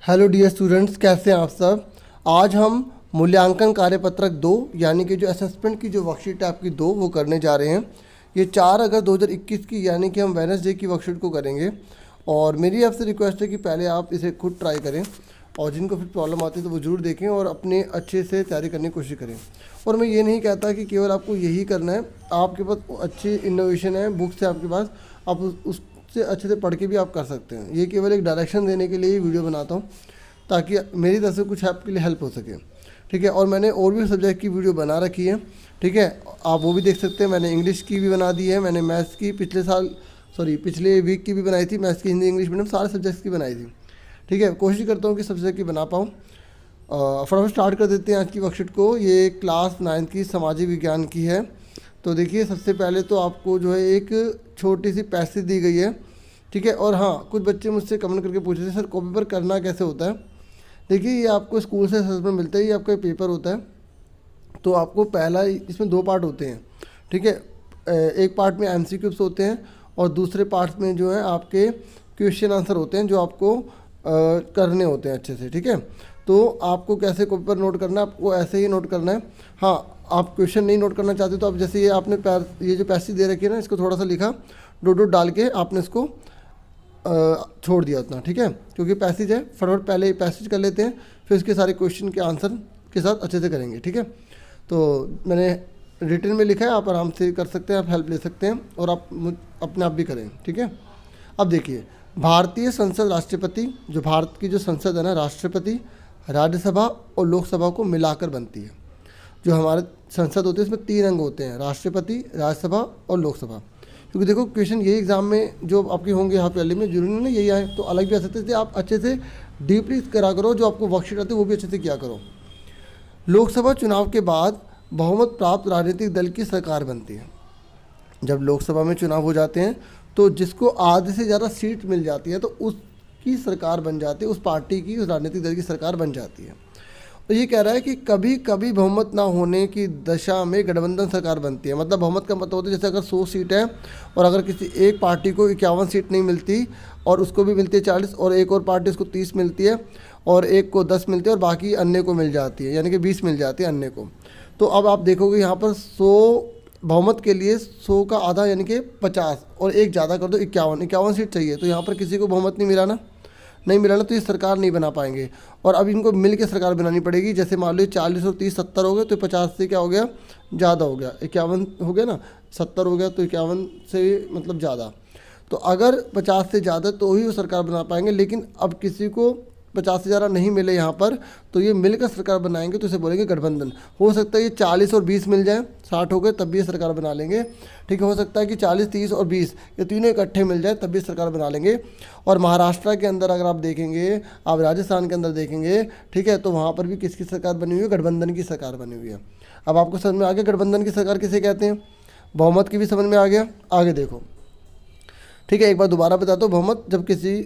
Hello dear students, कैसे हैं आप सब। आज हम मूल्यांकन कार्यपत्रक 2 यानी कि जो असेसमेंट की जो वर्कशीट है आपकी 2 वो करने जा रहे हैं। ये 4 अगस्त 2021 की यानी कि हम वेडनेसडे की वर्कशीट को करेंगे। और मेरी आपसे रिक्वेस्ट है कि पहले आप इसे खुद ट्राई करें और जिनको फिर प्रॉब्लम आती है तो वो ज़रूर देखें और अपने अच्छे से तैयारी करने की कोशिश करें। और मैं ये नहीं कहता कि केवल आपको यही करना है, आपके पास अच्छी इनोवेशन है, बुक्स है आपके पास, आप उससे अच्छे से पढ़ के भी आप कर सकते हैं। ये केवल एक डायरेक्शन देने के लिए ही वीडियो बनाता हूँ ताकि मेरी तरफ से कुछ आपके लिए हेल्प हो सके, ठीक है। और मैंने और भी सब्जेक्ट की वीडियो बना रखी है, ठीक है, आप वो भी देख सकते हैं। मैंने इंग्लिश की भी बना दी है, मैंने मैथ्स की पिछले वीक की भी बनाई थी, मैथ्स की, हिंदी, इंग्लिश मीडियम सारे सब्जेक्ट्स की बनाई थी, ठीक है। कोशिश करता हूँ कि सब्जेक्ट की बना पाऊँ। फटाफट स्टार्ट कर देते हैं आज की वर्कशीट को। ये क्लास 9 की सामाजिक विज्ञान की है। तो देखिए, सबसे पहले तो आपको जो है एक छोटी सी पैसेज दी गई है, ठीक है। और हाँ, कुछ बच्चे मुझसे कमेंट करके पूछ रहे थे सर कॉपी पर करना कैसे होता है। देखिए, ये आपको स्कूल से असेसमेंट मिलता है, ये आपका पेपर होता है। तो आपको पहला, इसमें 2 पार्ट होते हैं, ठीक है। एक पार्ट में एमसीक्यूज होते हैं और दूसरे पार्ट में जो है आपके क्वेश्चन आंसर होते हैं जो आपको करने होते हैं अच्छे से, ठीक है। तो आपको कैसे कॉपी पर नोट करना है, आपको ऐसे ही नोट करना है। हाँ, आप क्वेश्चन नहीं नोट करना चाहते तो आप जैसे ये आपने ये जो पैसेज दे रखी है ना, इसको थोड़ा सा लिखा, डॉट डॉट डाल के आपने इसको छोड़ दिया उतना, ठीक है। क्योंकि पैसेज है, फटाफट पहले पैसेज कर लेते हैं, फिर उसके सारे क्वेश्चन के आंसर के साथ अच्छे से करेंगे, ठीक है। तो मैंने रिटन में लिखा है, आप आराम से कर सकते हैं, आप हेल्प ले सकते हैं और आप अपने आप भी करें, ठीक है। अब देखिए, भारतीय संसद राष्ट्रपति, जो भारत की जो संसद है ना, राष्ट्रपति, राज्यसभा और लोकसभा को मिलाकर बनती है। जो हमारे संसद होती है इसमें 3 अंग होते हैं, राष्ट्रपति, राज्यसभा और लोकसभा। क्योंकि देखो, क्वेश्चन यही एग्जाम में जो आपके होंगे यहाँ पे पहले में जरूरी नहीं यही आए, तो अलग भी आ सकते थे। आप अच्छे से डीपली करा करो, जो आपको वर्कशीट आती है वो भी अच्छे से किया करो। लोकसभा चुनाव के बाद बहुमत प्राप्त राजनीतिक दल की सरकार बनती है। जब लोकसभा में चुनाव हो जाते हैं तो जिसको आधे से ज़्यादा सीट मिल जाती है तो उसकी सरकार बन जाती है, उस पार्टी की, उस राजनीतिक दल की सरकार बन जाती है। तो ये कह रहा है कि कभी कभी बहुमत ना होने की दशा में गठबंधन सरकार बनती है। मतलब बहुमत का मतलब होता है जैसे अगर 100 सीट है और अगर किसी एक पार्टी को 51 सीट नहीं मिलती और उसको भी मिलती है 40 और एक और पार्टी उसको 30 मिलती है और एक को 10 मिलती है और बाकी अन्य को मिल जाती है, यानी कि 20 मिल जाती है अन्य को। तो अब आप देखोगे यहाँ पर 100 बहुमत के लिए 100 का आधा यानी कि 50 और एक ज़्यादा कर दो 51 सीट चाहिए। तो यहाँ पर किसी को बहुमत नहीं मिला ना तो ये सरकार नहीं बना पाएंगे। और अब इनको मिल के सरकार बनानी पड़ेगी। जैसे मान लो 40 और 30 70 हो गए तो 50 से क्या हो गया, ज़्यादा हो गया, 51 हो गया ना, 70 हो गया तो 51 से मतलब ज़्यादा। तो अगर 50 से ज़्यादा तो ही वो सरकार बना पाएंगे। लेकिन अब किसी को 50 से ज़्यादा नहीं मिले यहाँ पर, तो ये मिलकर सरकार बनाएंगे तो इसे बोलेंगे गठबंधन। हो सकता है ये 40 और 20 मिल जाए, 60 हो गए तब भी ये सरकार बना लेंगे, ठीक है। हो सकता है कि 40, 30 और 20 ये तीनों इकट्ठे मिल जाए तब भी सरकार बना लेंगे। और महाराष्ट्र के अंदर अगर आप देखेंगे, आप राजस्थान के अंदर देखेंगे, ठीक है, तो वहाँ पर भी किसकी सरकार बनी हुई है, गठबंधन की सरकार बनी हुई है। अब आपको समझ में आ गया गठबंधन की सरकार किसे कहते हैं, बहुमत की भी समझ में आ गया। आगे देखो, ठीक है, एक बार दोबारा बताता हूँ। बहुमत, जब किसी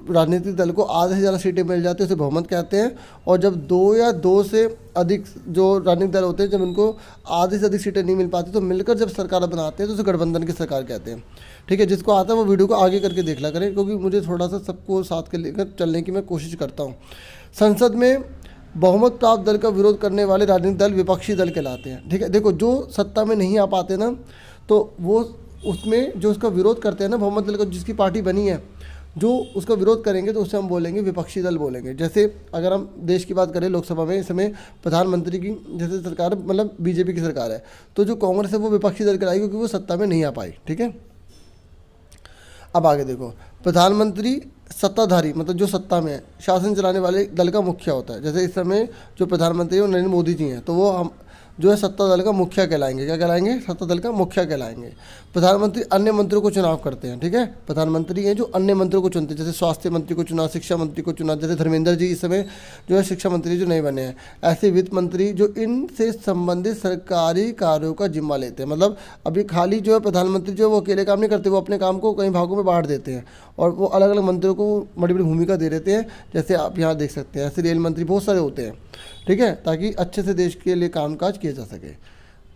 राजनीतिक दल को आधे से ज़्यादा सीटें मिल जाती है उसे बहुमत कहते हैं। और जब 2 या 2 से अधिक जो राजनीतिक दल होते हैं, जब उनको आधे से अधिक सीटें नहीं मिल पाती तो मिलकर जब सरकार बनाते हैं तो उसे गठबंधन की सरकार कहते हैं, ठीक है। जिसको आता है वो वीडियो को आगे करके देख ला करें, क्योंकि मुझे थोड़ा सा सबको साथ के लेकर चलने की मैं कोशिश करता हूँ। संसद में बहुमत प्राप्त दल का विरोध करने वाले राजनीतिक दल विपक्षी दल कहलाते हैं, ठीक है। देखो, जो सत्ता में नहीं आ पाते ना, तो वो उसमें जो उसका विरोध करते हैं ना, बहुमत दल का जिसकी पार्टी बनी है, जो उसका विरोध करेंगे तो उसे हम बोलेंगे विपक्षी दल बोलेंगे। जैसे अगर हम देश की बात करें, लोकसभा में इस समय प्रधानमंत्री की जैसे सरकार, मतलब बीजेपी की सरकार है, तो जो कांग्रेस है वो विपक्षी दल कहलाएगी क्योंकि वो सत्ता में नहीं आ पाई, ठीक है। अब आगे देखो, प्रधानमंत्री सत्ताधारी, मतलब जो सत्ता में है, शासन चलाने वाले दल का मुखिया होता है। जैसे इस समय जो प्रधानमंत्री है वो नरेंद्र मोदी जी हैं, तो वो हम जो है सत्ता दल का मुखिया कहलाएंगे। क्या कहलाएंगे, सत्ता दल का मुखिया कहलाएंगे। प्रधानमंत्री अन्य मंत्रियों को चुनाव करते हैं, ठीक है। प्रधानमंत्री हैं जो अन्य मंत्रियों को चुनते हैं, जैसे स्वास्थ्य मंत्री को चुना, शिक्षा मंत्री को चुना, जैसे धर्मेंद्र जी इस समय जो है शिक्षा मंत्री जो नहीं बने हैं। ऐसे वित्त मंत्री जो इनसे संबंधित सरकारी कार्यों का जिम्मा लेते हैं। मतलब अभी खाली जो है प्रधानमंत्री जो वो अकेले काम नहीं करते, वो अपने काम को कई भागों में बांट देते हैं और वो अलग अलग मंत्रियों को बड़ी बड़ी भूमिका दे देते हैं। जैसे आप यहाँ देख सकते हैं, ऐसे रेल मंत्री बहुत सारे होते हैं, ठीक है, ताकि अच्छे से देश के लिए कामकाज किया जा सके।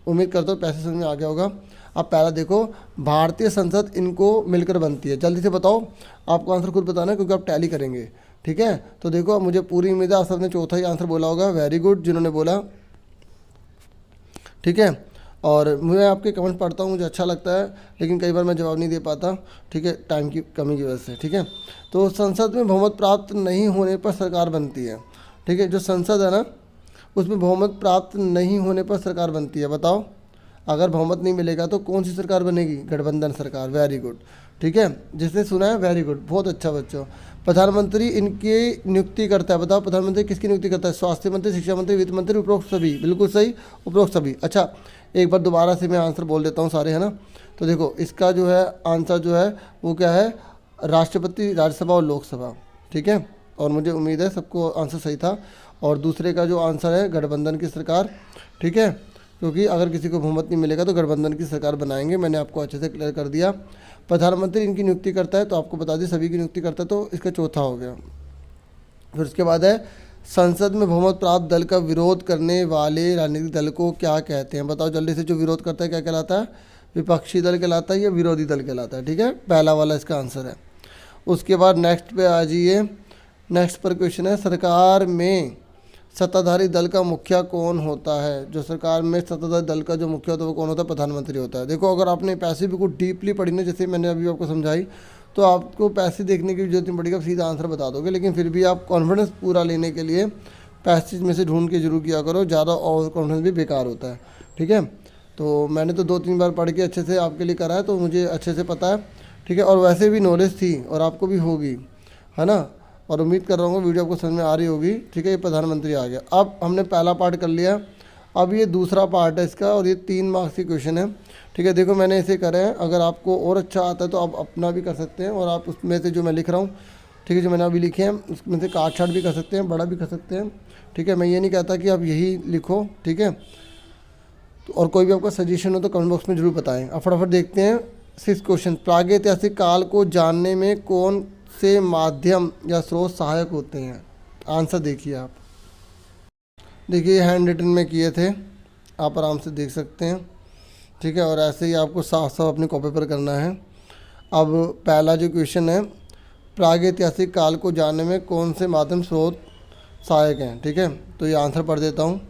उम्मीद करता हूँ पैसे समझ में आ गया होगा। अब पहला देखो, भारतीय संसद इनको मिलकर बनती है। जल्दी से बताओ, आपको आंसर खुद बताना है क्योंकि आप टैली करेंगे। ठीक है। तो देखो मुझे पूरी उम्मीद है आप सबने चौथा ही आंसर बोला होगा, वेरी गुड जिन्होंने बोला, ठीक है। और मैं आपके कमेंट पढ़ता हूँ, मुझे अच्छा लगता है, लेकिन कई बार मैं जवाब नहीं दे पाता, ठीक है, टाइम की कमी की वजह से, ठीक है। तो संसद में बहुमत प्राप्त नहीं होने पर सरकार बनती है, ठीक है। जो संसद है ना, उसमें बहुमत प्राप्त नहीं होने पर सरकार बनती है। बताओ, अगर बहुमत नहीं मिलेगा तो कौन सी सरकार बनेगी? गठबंधन सरकार, वेरी गुड, ठीक है। जिसने सुना है वेरी गुड, बहुत अच्छा बच्चों। प्रधानमंत्री इनकी नियुक्ति करता है, बताओ प्रधानमंत्री किसकी नियुक्ति करता है? स्वास्थ्य मंत्री, शिक्षा मंत्री, वित्त मंत्री, उपरोक्त सभी, बिल्कुल सही, उपरोक्त सभी। अच्छा, एक बार दोबारा से मैं आंसर बोल देता हूँ सारे, है ना। तो देखो इसका जो है आंसर जो है वो क्या है? राष्ट्रपति, राज्यसभा और लोकसभा, ठीक है। और मुझे उम्मीद है सबको आंसर सही था। और दूसरे का जो आंसर है गठबंधन की सरकार, ठीक है, क्योंकि अगर किसी को बहुमत नहीं मिलेगा तो गठबंधन की सरकार बनाएंगे। मैंने आपको अच्छे से क्लियर कर दिया। प्रधानमंत्री इनकी नियुक्ति करता है, तो आपको बता दी सभी की नियुक्ति करता है, तो इसका चौथा हो गया। फिर उसके बाद है संसद में बहुमत प्राप्त दल का विरोध करने वाले राजनीतिक दल को क्या कहते हैं? बताओ जल्दी से, जो विरोध करता है क्या कहलाता है? विपक्षी दल कहलाता है या विरोधी दल कहलाता है? ठीक है, पहला वाला इसका आंसर है। उसके बाद नेक्स्ट पे आ जाइए। नेक्स्ट पर क्वेश्चन है, सरकार में सत्ताधारी दल का मुखिया कौन होता है? जो सरकार में सत्ताधारी दल का जो मुखिया होता है वो कौन होता है? प्रधानमंत्री होता है। देखो अगर आपने पैसे भी कुछ डीपली पढ़ी ना, जैसे मैंने अभी आपको समझाई, तो आपको पैसे देखने की जरूरत नहीं पड़ेगी, आप सीधा आंसर बता दोगे। लेकिन फिर भी आप कॉन्फिडेंस पूरा लेने के लिए पैसेज में से ढूंढ के जरूर किया करो, ज़्यादा ओवर कॉन्फिडेंस भी बेकार होता है, ठीक है। तो मैंने तो 2-3 बार पढ़ के अच्छे से आपके लिए करा है, तो मुझे अच्छे से पता है, ठीक है। और वैसे भी नॉलेज थी और आपको भी होगी, है ना। और उम्मीद कर रहा हूँ वीडियो आपको समझ में आ रही होगी, ठीक है। ये प्रधानमंत्री आ गया। अब हमने पहला पार्ट कर लिया, अब ये दूसरा पार्ट है इसका, और ये 3 मार्क्स की क्वेश्चन है, ठीक है। देखो मैंने इसे करे हैं, अगर आपको और अच्छा आता है तो आप अपना भी कर सकते हैं, और आप उसमें से जो मैं लिख रहा हूँ, ठीक है, जो मैंने अभी लिखे हैं उसमें से काट छाट भी कर सकते हैं, बड़ा भी कर सकते हैं, ठीक है। मैं ये नहीं कहता कि आप यही लिखो, ठीक है। तो और कोई भी आपका सजेशन हो तो कमेंट बॉक्स में जरूर बताएं। अब फटाफट देखते हैं 6 क्वेश्चन। प्रागैतिहासिक काल को जानने में कौन से माध्यम या स्रोत सहायक होते हैं? आंसर देखिए आप, देखिए हैंड रिटन में किए थे, आप आराम से देख सकते हैं, ठीक है। और ऐसे ही आपको साफ साफ अपने कॉपी पर करना है। अब पहला जो क्वेश्चन है, प्रागैतिहासिक काल को जानने में कौन से माध्यम स्रोत सहायक हैं, ठीक है। तो ये आंसर पढ़ देता हूँ।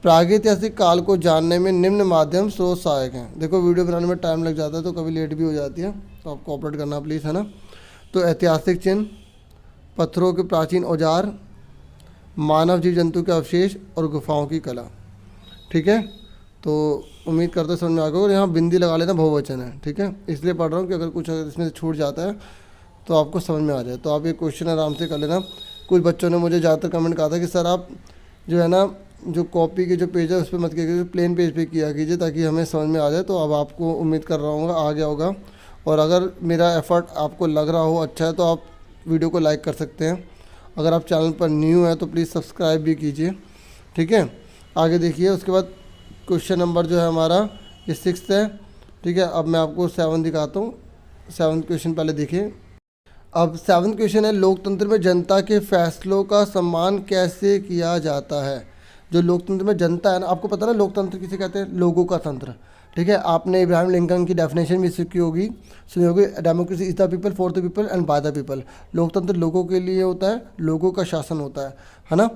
प्रागैतिहासिक काल को जानने में निम्न माध्यम स्रोत सहायक हैं। देखो वीडियो बनाने में टाइम लग जाता है तो कभी लेट भी हो जाती है, तो आप कोऑपरेट करना प्लीज़, है ना। तो ऐतिहासिक चिन्ह, पत्थरों के प्राचीन औजार, मानव जीव जंतु के अवशेष और गुफाओं की कला, ठीक है। तो उम्मीद करते हैं समझ में आ गया। और यहाँ बिंदी लगा लेना, बहुवचन है, ठीक है, इसलिए पढ़ रहा हूँ कि अगर कुछ इसमें से छूट जाता है तो आपको समझ में आ जाए। तो आप ये क्वेश्चन आराम से कर लेना। कुछ बच्चों ने मुझे ज़्यादातर कमेंट कहा था कि सर आप जो है ना, जो कॉपी के जो पेज है उस पर मत कीजिए, प्लेन पेज पे किया कीजिए, ताकि हमें समझ में आ जाए। तो अब आपको उम्मीद कर रहा हूँ आ गया होगा। और अगर मेरा एफर्ट आपको लग रहा हो अच्छा है तो आप वीडियो को लाइक कर सकते हैं। अगर आप चैनल पर न्यू है तो प्लीज़ सब्सक्राइब भी कीजिए, ठीक है। आगे देखिए, उसके बाद क्वेश्चन नंबर जो है हमारा ये 6 है, ठीक है। अब मैं आपको 7 दिखाता हूँ। 7 क्वेश्चन पहले देखिए। अब 7 क्वेश्चन है, लोकतंत्र में जनता के फैसलों का सम्मान कैसे किया जाता है? जो लोकतंत्र में जनता है ना, आपको पता है ना लोकतंत्र किसे कहते हैं? लोगों का तंत्र, ठीक है। आपने इब्राहिम लिंकन की डेफिनेशन भी सीखी होगी, सुनी होगी, democracy is the people, for the people and by the people. लोकतंत्र लोगों के लिए होता है, लोगों का शासन होता है ना।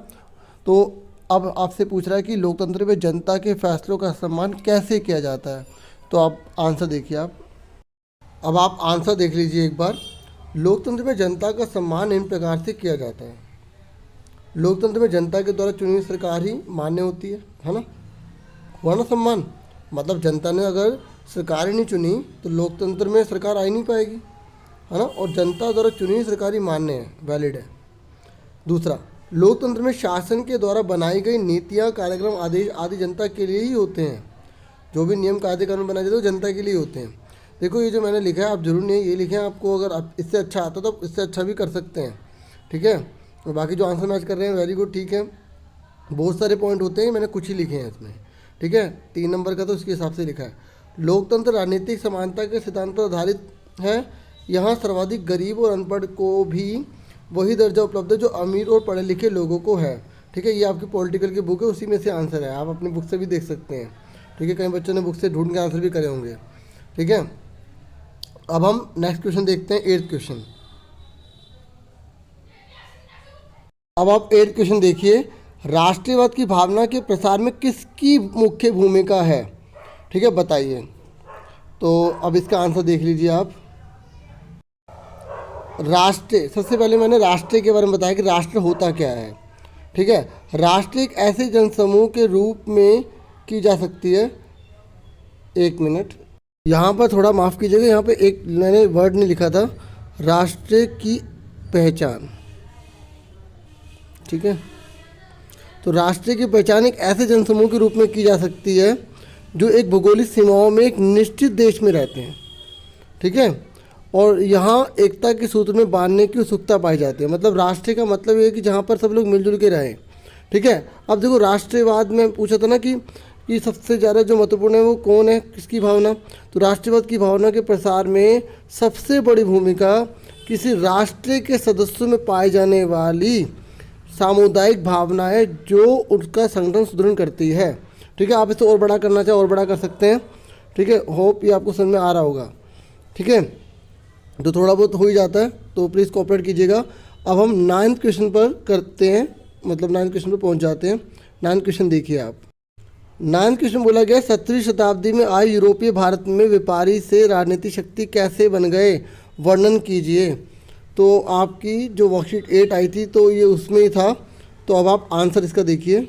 तो अब आपसे पूछ रहा है कि लोकतंत्र में जनता के फैसलों का सम्मान कैसे किया जाता है? तो आप आंसर देखिए। अब आप आंसर देख लीजिए एक बार। लोकतंत्र में जनता का सम्मान इन प्रकार से किया जाता है। लोकतंत्र में जनता के द्वारा चुनी हुई सरकार ही मान्य होती है ना। हुआ ना सम्मान, मतलब जनता ने अगर सरकार ही नहीं चुनी तो लोकतंत्र में सरकार आ ही नहीं पाएगी, है ना। और जनता द्वारा चुनी हुई सरकार ही मान्य है, वैलिड है। दूसरा, लोकतंत्र में शासन के द्वारा बनाई गई नीतियाँ, कार्यक्रम, आदेश आदि जनता के लिए ही होते हैं। जो भी नियम कायदे कानून बनाए जाते हैं वो जनता के लिए होते हैं। देखो ये जो मैंने लिखा है, आप जरूर नहीं ये लिखें, आपको अगर आप इससे अच्छा आता तो आप इससे अच्छा भी कर सकते हैं, ठीक है। और बाकी जो आंसर मैच कर रहे हैं वेरी गुड, ठीक है। बहुत सारे पॉइंट होते हैं, मैंने कुछ ही लिखे हैं इसमें, ठीक है। 3 नंबर का तो उसके हिसाब से लिखा है। लोकतंत्र राजनीतिक समानता के सिद्धांत पर आधारित है। यहाँ सर्वाधिक गरीब और अनपढ़ को भी वही दर्जा उपलब्ध है जो अमीर और पढ़े लिखे लोगों को है, ठीक है। ये आपकी पॉलिटिकल की बुक है, उसी में से आंसर है, आप अपनी बुक से भी देख सकते हैं, ठीक है। कई बच्चों ने बुक से ढूंढ के आंसर भी करे होंगे, ठीक है। अब हम नेक्स्ट क्वेश्चन देखते हैं, 8th क्वेश्चन। अब आप 8 क्वेश्चन देखिए, राष्ट्रीयवाद की भावना के प्रसार में किसकी मुख्य भूमिका है, ठीक है, बताइए। तो अब इसका आंसर देख लीजिए आप। राष्ट्र, सबसे पहले मैंने राष्ट्र के बारे में बताया कि राष्ट्र होता क्या है, ठीक है। राष्ट्र एक ऐसे जनसमूह के रूप में की जा सकती है, एक मिनट, यहाँ पर थोड़ा माफ़ कीजिएगा, यहाँ पे एक मैंने वर्ड नहीं लिखा था, राष्ट्र की पहचान, ठीक है। तो राष्ट्र की पहचान एक ऐसे जनसमूह के रूप में की जा सकती है जो एक भौगोलिक सीमाओं में एक निश्चित देश में रहते हैं, ठीक है, और यहाँ एकता के सूत्र में बांधने की उत्सुकता पाई जाती है। मतलब राष्ट्र का मतलब ये है कि जहाँ पर सब लोग मिलजुल के रहें, ठीक है। अब देखो राष्ट्रवाद में पूछा था ना कि सबसे ज़्यादा जो महत्वपूर्ण है वो कौन है, किसकी भावना, तो राष्ट्रवाद की भावना के प्रसार में सबसे बड़ी भूमिका किसी राष्ट्र के सदस्यों में पाई जाने वाली सामुदायिक भावना है जो उसका संगठन सुदृढ़ करती है, ठीक है। आप इसे और बड़ा करना चाहे और बड़ा कर सकते हैं, ठीक है। होप ये आपको समझ में आ रहा होगा, ठीक है। तो थोड़ा बहुत हो ही जाता है, तो प्लीज़ कोऑपरेट कीजिएगा। अब हम 9th क्वेश्चन पर करते हैं, मतलब 9th क्वेश्चन पर पहुंच जाते हैं। 9th क्वेश्चन देखिए आप। 9th क्वेश्चन बोला गया 17वीं शताब्दी में आए यूरोपीय भारत में व्यापारी से राजनीतिक शक्ति कैसे बन गए, वर्णन कीजिए। तो आपकी जो वर्कशीट 8 आई थी तो ये उसमें ही था। तो अब आप आंसर इसका देखिए।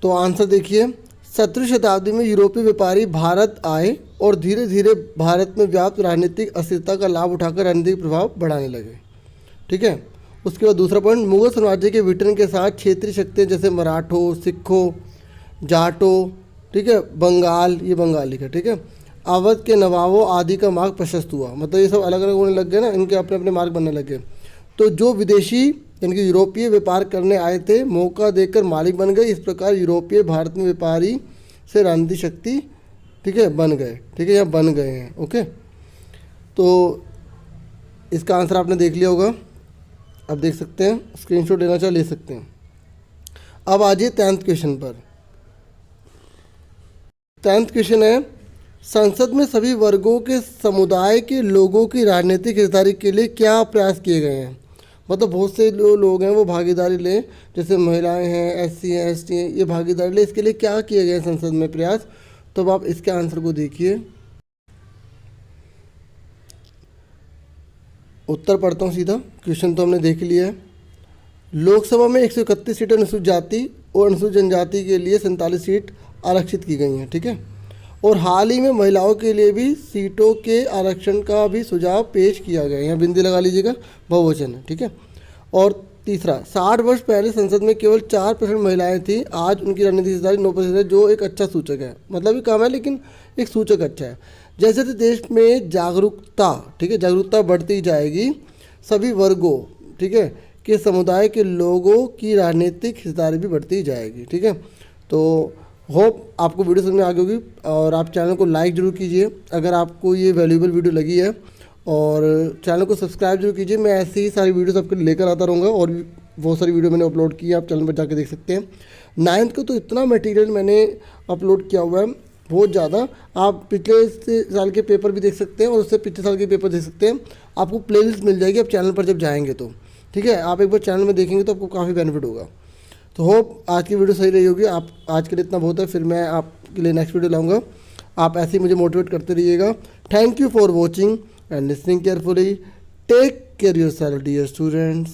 तो आंसर देखिए, 17वीं शताब्दी में यूरोपीय व्यापारी भारत आए और धीरे धीरे भारत में व्याप्त राजनीतिक अस्थिरता का लाभ उठाकर राजनीतिक प्रभाव बढ़ाने लगे, ठीक है। उसके बाद दूसरा पॉइंट, मुगल साम्राज्य के विघटन के साथ क्षेत्रीय शक्तियाँ जैसे मराठों, सिखों, जाटों, ठीक है, बंगाल, ये बंगाल लिखा, ठीक है, अवध के नवाबों आदि का मार्ग प्रशस्त हुआ। मतलब ये सब अलग अलग होने लग गए ना, इनके अपने अपने मार्ग बनने लग गए। तो जो विदेशी यानी कि यूरोपीय व्यापार करने आए थे मौका देकर मालिक बन गए। इस प्रकार यूरोपीय भारत में व्यापारी से राजनीतिक शक्ति, ठीक है, बन गए, ठीक है, यहाँ बन गए हैं, ओके। तो इसका आंसर आपने देख लिया होगा, अब देख सकते हैं, स्क्रीनशॉट लेना चाहे ले सकते हैं। अब आ जाइए 10th क्वेश्चन पर। 10th क्वेश्चन है, संसद में सभी वर्गों के समुदाय के लोगों की राजनीतिक हिस्सेदारी के लिए क्या प्रयास किए गए हैं। मतलब बहुत से लोग हैं वो भागीदारी लें, जैसे महिलाएं हैं, SC हैं, ST हैं, ये भागीदारी लें, इसके लिए क्या किए गए हैं संसद में प्रयास। तो अब आप इसके आंसर को देखिए। उत्तर पढ़ता हूँ सीधा, क्वेश्चन तो हमने देख लिया है। लोकसभा में 131 सीटें अनुसूचित जाति और अनुसूचित जनजाति के लिए 47 सीट आरक्षित की गई हैं, ठीक है। और हाल ही में महिलाओं के लिए भी सीटों के आरक्षण का भी सुझाव पेश किया गया है, यहाँ बिंदी लगा लीजिएगा, बहुवचन है, ठीक है। और तीसरा, 60 वर्ष पहले संसद में केवल 4% महिलाएं थीं, आज उनकी राजनीतिक हिस्सेदारी 9% है, जो एक अच्छा सूचक है। मतलब ये कम है लेकिन एक सूचक अच्छा है। जैसे जैसे देश में जागरूकता, ठीक है, जागरूकता बढ़ती जाएगी, सभी वर्गों, ठीक है, के समुदाय के लोगों की राजनीतिक हिस्सेदारी भी बढ़ती जाएगी, ठीक है। तो होप आपको वीडियो समझ में आ गई होगी, और आप चैनल को लाइक ज़रूर कीजिए अगर आपको ये वैल्यूएबल वीडियो लगी है, और चैनल को सब्सक्राइब जरूर कीजिए। मैं ऐसी ही सारी वीडियोस आपके लिए लेकर आता रहूँगा, और भी बहुत सारी वीडियो मैंने अपलोड की है, आप चैनल पर जाकर देख सकते हैं। 9th को तो इतना मटेरियल मैंने अपलोड किया हुआ है, बहुत ज़्यादा। आप पिछले साल के पेपर भी देख सकते हैं और उससे पिछले साल के पेपर देख सकते हैं। आपको प्लेलिस्ट मिल जाएगी आप चैनल पर जब जाएंगे तो, ठीक है। आप एक बार चैनल में देखेंगे तो आपको काफ़ी बेनिफिट होगा। तो होप आज की वीडियो सही रही होगी। आप आज के लिए इतना बहुत है, फिर मैं आपके लिए नेक्स्ट वीडियो लाऊंगा। आप ऐसे ही मुझे मोटिवेट करते रहिएगा। Thank you for watching and listening carefully. Take care yourself dear students.